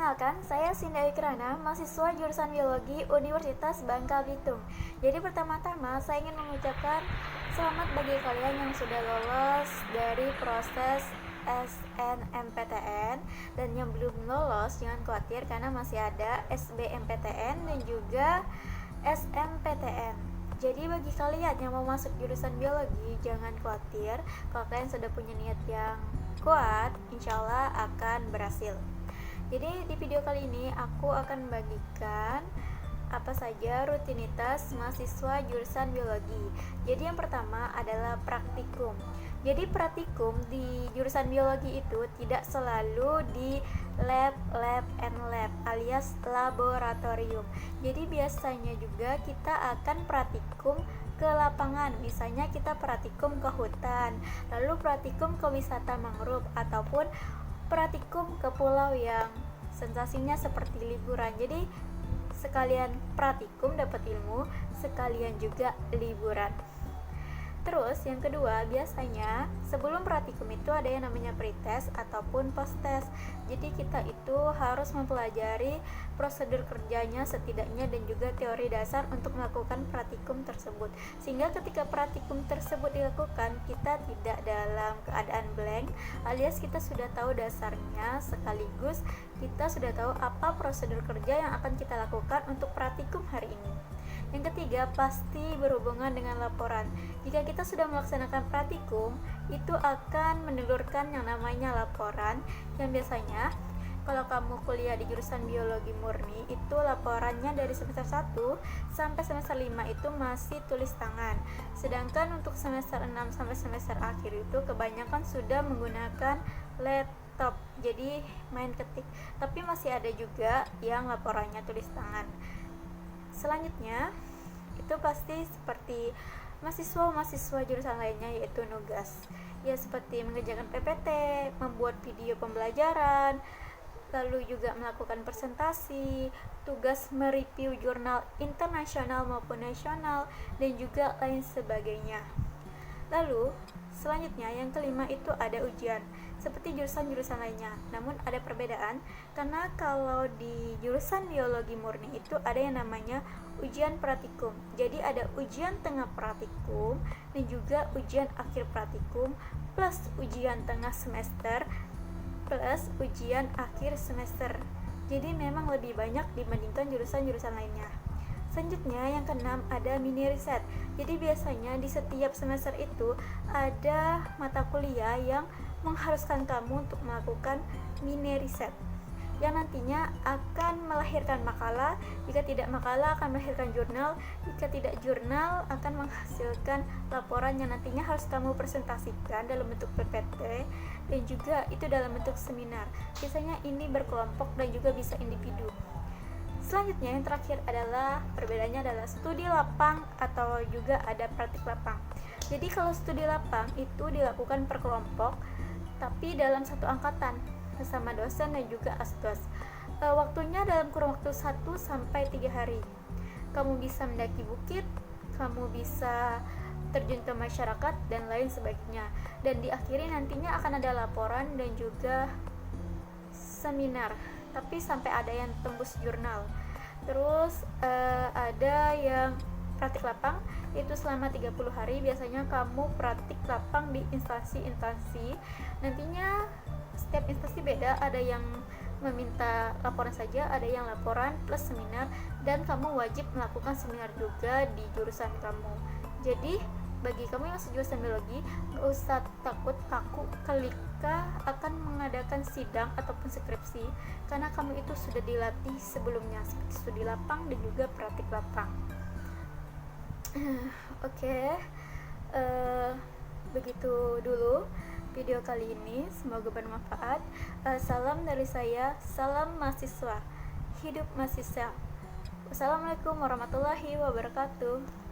Perkenalkan, saya Sinda Ikrana, mahasiswa jurusan Biologi Universitas Bangka Belitung. Jadi pertama-tama saya ingin mengucapkan selamat bagi kalian yang sudah lolos dari proses SNMPTN, dan yang belum lolos jangan khawatir karena masih ada SBMPTN dan juga SMPTN. Jadi bagi kalian yang mau masuk jurusan biologi, jangan khawatir. Kalau kalian sudah punya niat yang kuat, insya Allah akan berhasil. Jadi di video kali ini aku akan membagikan apa saja rutinitas mahasiswa jurusan biologi. Jadi yang pertama adalah praktikum. Jadi praktikum di jurusan biologi itu tidak selalu di lab alias laboratorium. Jadi biasanya juga kita akan praktikum ke lapangan, misalnya kita praktikum ke hutan, lalu praktikum ke wisata mangrove, ataupun praktikum ke pulau yang sensasinya seperti liburan. Jadi sekalian praktikum dapat ilmu, sekalian juga liburan. Terus yang kedua, biasanya sebelum praktikum itu ada yang namanya pretest ataupun post-test. Jadi kita itu harus mempelajari prosedur kerjanya setidaknya dan juga teori dasar untuk melakukan praktikum tersebut. Sehingga ketika praktikum tersebut dilakukan, kita tidak dalam keadaan blank, alias kita sudah tahu dasarnya, sekaligus kita sudah tahu apa prosedur kerja yang akan kita lakukan untuk praktikum hari ini. Yang ketiga, pasti berhubungan dengan laporan. Jika kita sudah melaksanakan praktikum, itu akan menelurkan yang namanya laporan, yang biasanya kalau kamu kuliah di jurusan biologi murni, itu laporannya dari semester 1 sampai semester 5 itu masih tulis tangan. Sedangkan untuk semester 6 sampai semester akhir itu kebanyakan sudah menggunakan laptop, jadi main ketik. Tapi masih ada juga yang laporannya tulis tangan. Selanjutnya itu pasti seperti mahasiswa jurusan lainnya, yaitu nugas. Ya seperti mengerjakan PPT, membuat video pembelajaran, lalu juga melakukan presentasi, tugas mereview jurnal internasional maupun nasional, dan juga lain sebagainya. Lalu selanjutnya yang kelima itu ada ujian seperti jurusan-jurusan lainnya. Namun ada perbedaan karena kalau di jurusan biologi murni itu ada yang namanya ujian praktikum. Jadi ada ujian tengah praktikum dan juga ujian akhir praktikum plus ujian tengah semester plus ujian akhir semester. Jadi memang lebih banyak dibandingkan jurusan-jurusan lainnya. Selanjutnya yang keenam ada mini riset. Jadi biasanya di setiap semester itu ada mata kuliah yang mengharuskan kamu untuk melakukan mini riset, yang nantinya akan melahirkan makalah. Jika tidak makalah akan melahirkan jurnal, jika tidak jurnal akan menghasilkan laporan yang nantinya harus kamu presentasikan dalam bentuk PPT dan juga itu dalam bentuk seminar. Biasanya ini berkelompok dan juga bisa individu. Selanjutnya yang terakhir adalah perbedaannya adalah studi lapang atau juga ada praktik lapang. Jadi kalau studi lapang itu dilakukan per kelompok tapi dalam satu angkatan bersama dosen dan juga asdos. Waktunya dalam kurun waktu 1 sampai 3 hari. Kamu bisa mendaki bukit, kamu bisa terjun ke masyarakat dan lain sebagainya. Dan diakhiri nantinya akan ada laporan dan juga seminar. Tapi sampai ada yang tembus jurnal. Terus ada yang praktik lapang, itu selama 30 hari. Biasanya kamu praktik lapang di instansi-instansi. Nantinya setiap instansi beda, ada yang meminta laporan saja, ada yang laporan plus seminar, dan kamu wajib melakukan seminar juga di jurusan kamu. Jadi bagi kamu yang jurusan biologi, gak usah takut kaku ketika akan mengadakan sidang ataupun skripsi, karena kamu itu sudah dilatih sebelumnya seperti studi lapang dan juga praktik lapang. Oke, begitu dulu video kali ini, semoga bermanfaat. Salam dari saya, salam mahasiswa, hidup mahasiswa. Wassalamualaikum warahmatullahi wabarakatuh.